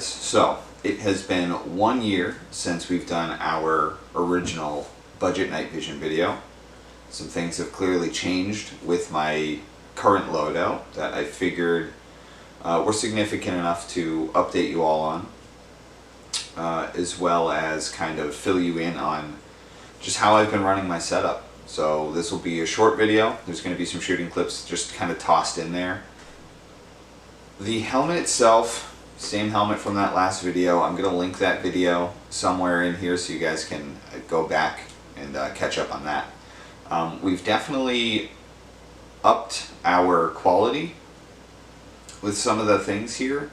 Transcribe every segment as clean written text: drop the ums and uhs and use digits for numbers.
so it has been 1 year since we've done our original budget night vision video. Some things have clearly changed with my current loadout that I figured were significant enough to update you all on, as well as kind of fill you in on just how I've been running my setup. So this will be a short video. There's going to be some shooting clips just kind of tossed in there. The helmet itself, same helmet from that last video. I'm going to link that video somewhere in here so you guys can go back and catch up on that. We've definitely upped our quality with some of the things here,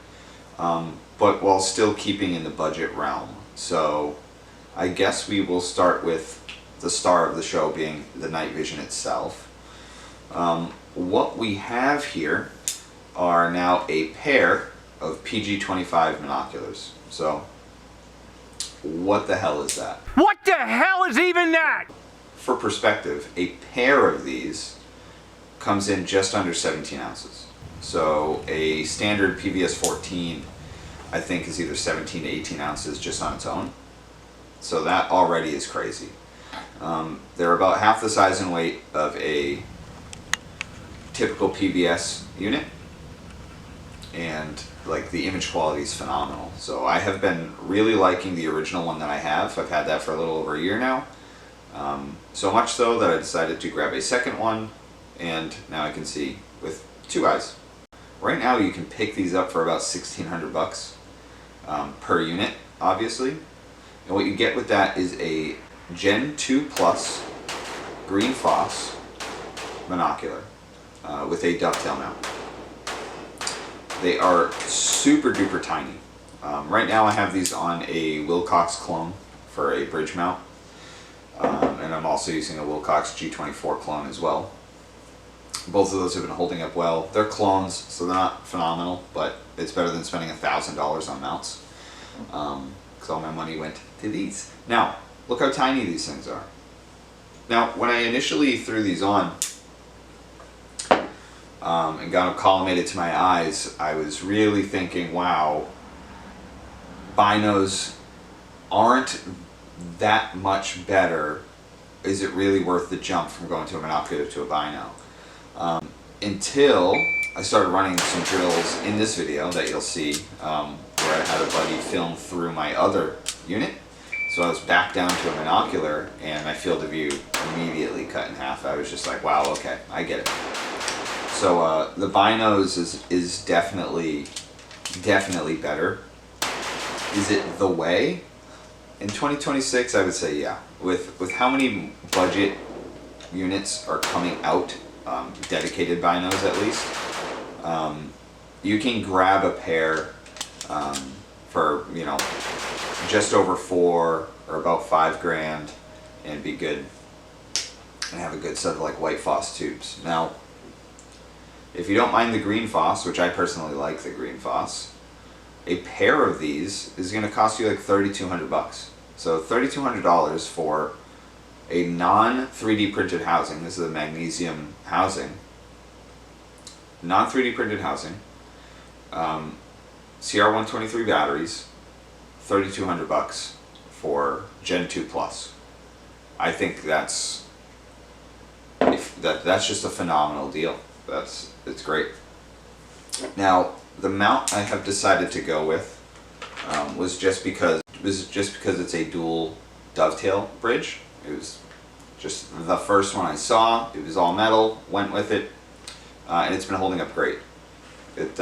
but while still keeping in the budget realm. So I guess we will start with the star of the show being the night vision itself. What we have here are now a pair of PG-25 monoculars. So what the hell is that? What the hell is even that? For perspective, a pair of these comes in just under 17 ounces. So a standard PVS 14 I think is either 17 to 18 ounces just on its own. So that already is crazy. They're about half the size and weight of a typical PVS unit, and like the image quality is phenomenal. So I have been really liking the original one that I have. I've had that for a little over a year now. So much so that I decided to grab a second one, and now I can see with two eyes. Right now you can pick these up for about 1,600 bucks per unit, obviously. And what you get with that is a Gen 2 Plus green phos monocular with a dovetail mount. They are super duper tiny. Right now I have these on a Wilcox clone for a bridge mount, and I'm also using a Wilcox G24 clone as well. Both of those have been holding up well. They're clones, so they're not phenomenal, but it's better than spending $1,000 on mounts, because all my money went to these. Now, look how tiny these things are. Now, when I initially threw these on and got them collimated to my eyes, I was really thinking, wow, binos aren't that much better. Is it really worth the jump from going to a monocular to a bino? Until I started running some drills in this video that you'll see, where I had a buddy film through my other unit. So I was back down to a monocular, and my field of view immediately cut in half. I was just like, wow, okay, I get it. So the binos is definitely better. Is it the way? In 2026, I would say yeah. With how many budget units are coming out, dedicated binos at least, you can grab a pair for, you know, just over $4 or about $5 and be good and have a good set of like white phos tubes. Now, if you don't mind the green phos, which I personally like the green phos, a pair of these is going to cost you like 3,200 bucks. So $3,200 for a non-3D printed housing. This is a magnesium housing. Non-3D printed housing. CR123 batteries. 3,200 bucks for Gen 2 Plus. I think that's just a phenomenal deal. It's great. Now, the mount I have decided to go with was just because it's a dual dovetail bridge. It was just the first one I saw. It was all metal, went with it, and it's been holding up great. It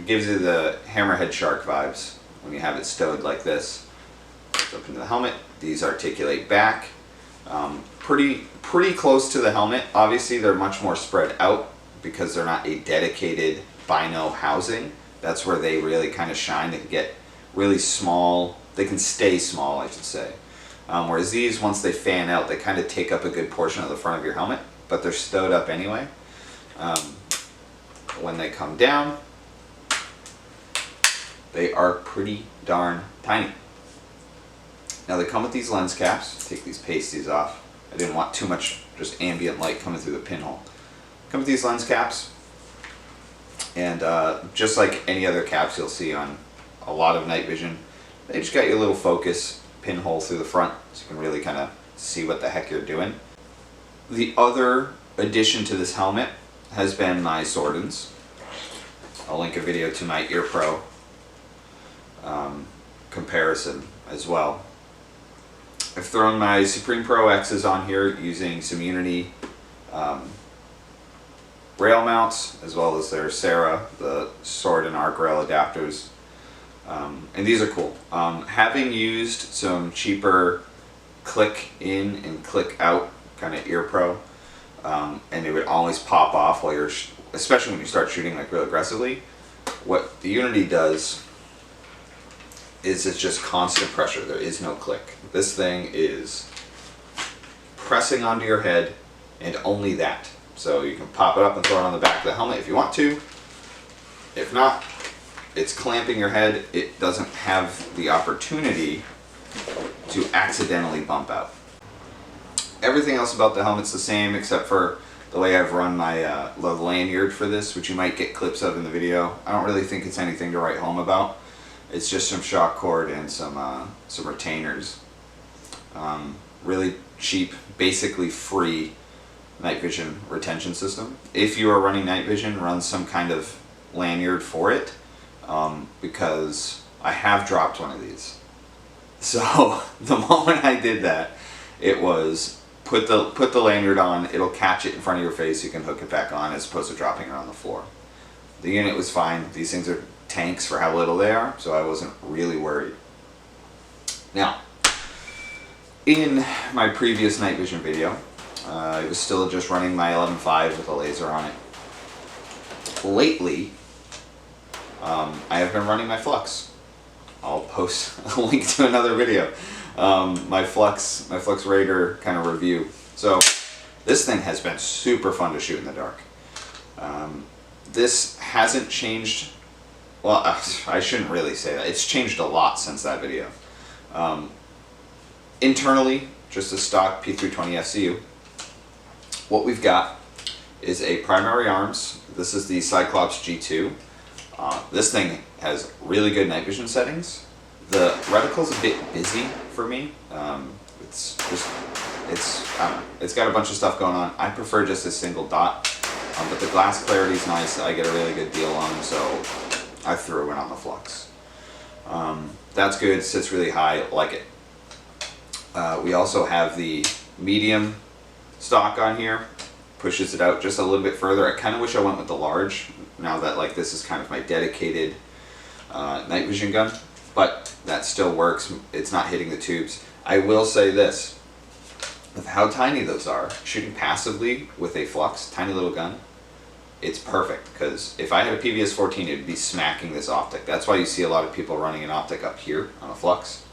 gives you the hammerhead shark vibes when you have it stowed like this. It's up into the helmet. These articulate back, pretty close to the helmet. Obviously, they're much more spread out because they're not a dedicated bino housing. That's where they really kind of shine. They can get really small. They can stay small, I should say. Whereas these, once they fan out, they kind of take up a good portion of the front of your helmet, but they're stowed up anyway. When they come down, they are pretty darn tiny. Now they come with these lens caps. Take these pasties off. I didn't want too much just ambient light coming through the pinhole. Come with these lens caps, and just like any other caps you'll see on a lot of night vision. They just got you a little focus pinhole through the front, so you can really kind of see what the heck you're doing. The other addition to this helmet has been my Sordens. I'll link a video to my Ear Pro comparison as well. I've thrown my Supreme Pro X's on here using some Unity rail mounts, as well as their Sarah, the sword and arc rail adapters. And these are cool. Having used some cheaper click in and click out kind of Ear Pro, and it would always pop off while you're, especially when you start shooting like real aggressively, what the Unity does is it's just constant pressure. There is no click. This thing is pressing onto your head and only that. So you can pop it up and throw it on the back of the helmet if you want to. If not, it's clamping your head. It doesn't have the opportunity to accidentally bump out. Everything else about the helmet's the same except for the way I've run my the lanyard for this, which you might get clips of in the video. I don't really think it's anything to write home about. It's just some shock cord and some retainers. Really cheap, basically free night vision retention system. If you are running night vision, run some kind of lanyard for it, because I have dropped one of these. So the moment I did that, it was put the lanyard on, it'll catch it in front of your face, you can hook it back on as opposed to dropping it on the floor. The unit was fine. These things are tanks for how little they are, so I wasn't really worried. Now, in my previous night vision video, I was still just running my 11.5 with a laser on it. Lately, I have been running my Flux. I'll post a link to another video. My Flux Raider kind of review. So this thing has been super fun to shoot in the dark. This hasn't changed. Well, I shouldn't really say that. It's changed a lot since that video. Internally, just a stock P320 FCU. What we've got is a primary arms. This is the Cyclops G2. This thing has really good night vision settings. The reticle's a bit busy for me. I don't know, it's got a bunch of stuff going on. I prefer just a single dot, but the glass clarity is nice. I get a really good deal on them, so I threw it on the Flux. That's good, sits really high, like it. We also have the medium stock on here, pushes it out just a little bit further. I kind of wish I went with the large, now that like this is kind of my dedicated night vision gun, but that still works. It's not hitting the tubes. I will say this, with how tiny those are, shooting passively with a Flux, tiny little gun, it's perfect, because if I had a PVS-14, it'd be smacking this optic. That's why you see a lot of people running an optic up here on a Flux.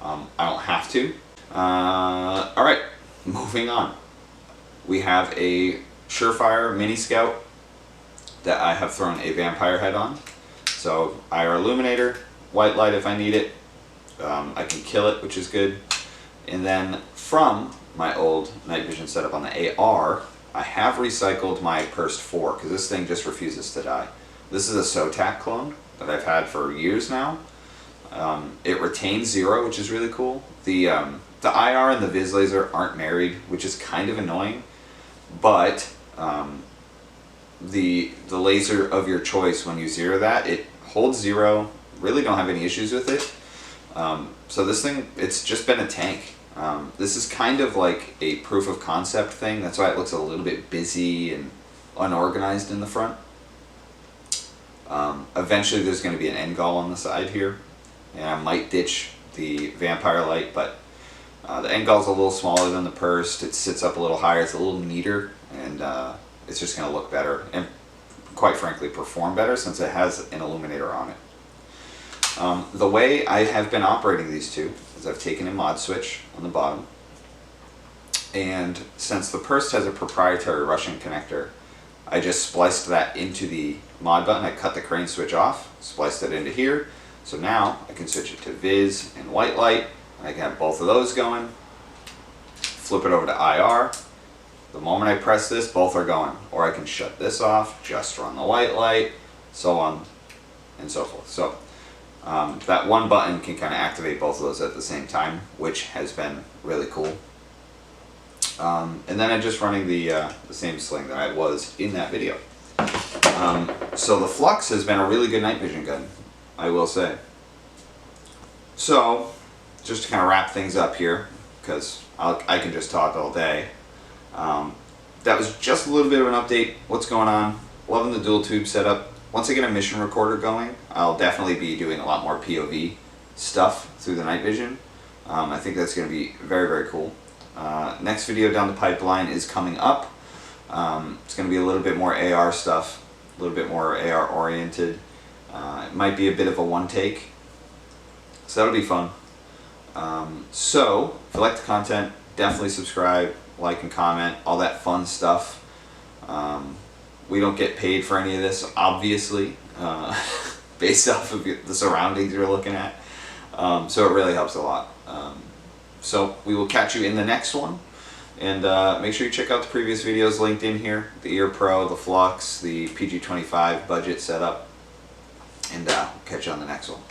I don't have to. Alright, moving on. We have a Surefire Mini Scout that I have thrown a vampire head on. So IR illuminator, white light if I need it. I can kill it, which is good. And then from my old night vision setup on the AR, I have recycled my Pursed 4 because this thing just refuses to die. This is a SOTAC clone that I've had for years now. It retains 0, which is really cool. The IR and the Viz laser aren't married, which is kind of annoying, but the laser of your choice, when you zero that, it holds 0. Really don't have any issues with it. So this thing, it's just been a tank. This is kind of like a proof of concept thing. That's why it looks a little bit busy and unorganized in the front. Eventually there's going to be an end gall on the side here, and I might ditch the vampire light, but the end gall's a little smaller than the Pursed. It sits up a little higher, it's a little neater, and it's just going to look better and quite frankly perform better since it has an illuminator on it. The way I have been operating these two is I've taken a mod switch on the bottom, and since the Pursed has a proprietary Russian connector, I just spliced that into the mod button. I cut the crane switch off, spliced it into here, so now I can switch it to Viz and white light, and I can have both of those going. Flip it over to IR. The moment I press this, both are going. Or I can shut this off, just run the white light, so on and so forth. So That one button can kind of activate both of those at the same time, which has been really cool. And then I'm just running the same sling that I was in that video. So the Flux has been a really good night vision gun, I will say. So, just to kind of wrap things up here, because I can just talk all day. That was just a little bit of an update. What's going on? Loving the dual tube setup. Once I get a mission recorder going, I'll definitely be doing a lot more POV stuff through the night vision. I think that's going to be very, very cool. Next video down the pipeline is coming up. It's going to be a little bit more AR stuff, a little bit more AR oriented. It might be a bit of a one take, so that'll be fun. So if you like the content, definitely subscribe, like and comment, all that fun stuff. We don't get paid for any of this, obviously, based off of the surroundings you're looking at. So it really helps a lot. So we will catch you in the next one. And make sure you check out the previous videos linked in here. The Ear Pro, the Flux, the PG-25 budget setup. And we'll catch you on the next one.